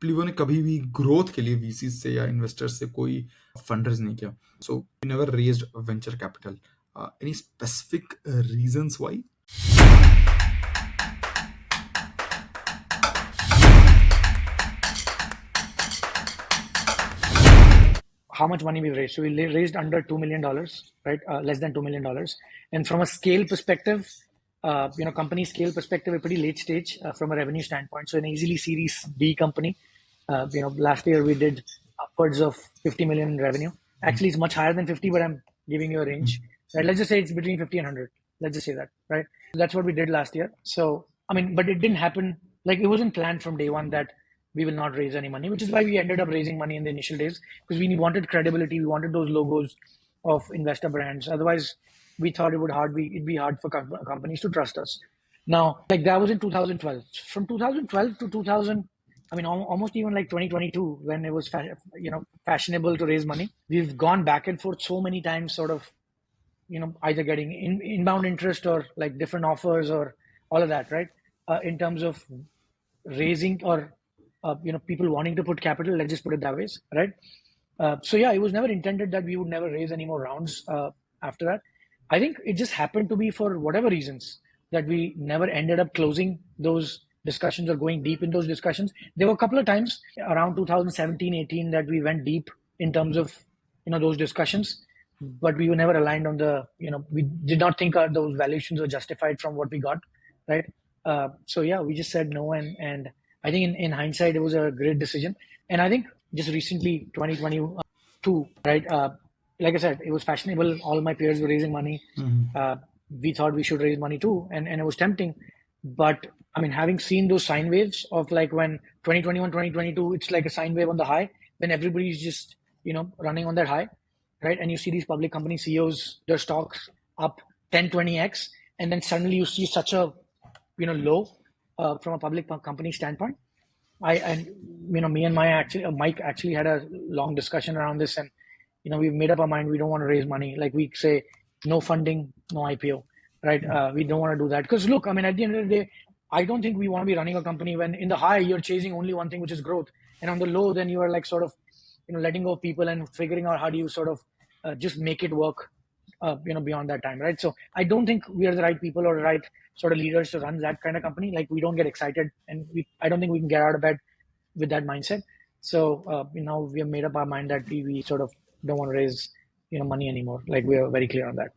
प्लीवो ने कभी भी ग्रोथ के लिए वीसी से या इन्वेस्टर्स से कोई फंड रेज नहीं किया. So we never raised venture capital. Any specific reasons why? How much money we raised? So we raised under $2 million, right? Less than $2 million. And from a scale perspective, company scale perspective, a pretty late stage from a revenue standpoint. So an easily Series B company. Last year we did upwards of 50 million in revenue. Actually, it's much higher than 50, but I'm giving you a range. Right? Let's just say it's between 50 and 100. Let's just say that, right? That's what we did last year. So, but it didn't happen. Like, it wasn't planned from day one that we will not raise any money, which is why we ended up raising money in the initial days, because we wanted credibility. We wanted those logos of investor brands. Otherwise, we thought it'd be hard for companies to trust us. Now, like, that was in 2012. From 2012 to 2000, almost even like 2022, when it was fashionable to raise money, we've gone back and forth so many times, sort of, either getting inbound interest or like different offers or all of that, right? In terms of raising or people wanting to put capital, let's just put it that way, right? So yeah, it was never intended that we would never raise any more rounds after that. I think it just happened to be, for whatever reasons, that we never ended up closing those discussions or going deep in those discussions. There were a couple of times around 2017, 18 that we went deep in terms of those discussions, but we were never aligned on we did not think those valuations were justified from what we got, right? So yeah, we just said no, and I think in hindsight it was a great decision. And I think just recently, 2022, right? Like I said, it was fashionable. All my peers were raising money. We thought we should raise money too, and it was tempting. But having seen those sine waves of like when 2021, 2022, it's like a sine wave on the high, when everybody's just running on that high, right? And you see these public company CEOs, their stocks up 10, 20x, and then suddenly you see such a low from a public company standpoint. Me and Mike actually had a long discussion around this, and we've made up our mind. We don't want to raise money. Like, we say, no funding, no IPO, right? We don't want to do that, because look, at the end of the day, I don't think we want to be running a company when in the high you're chasing only one thing, which is growth, and on the low then you are like sort of letting go of people and figuring out how do you sort of just make it work beyond that time, right? So I don't think we are the right people or the right sort of leaders to run that kind of company. Like, we don't get excited, and I don't think we can get out of bed with that mindset. So we have made up our mind that we sort of don't want to raise money anymore. Like, we are very clear on that.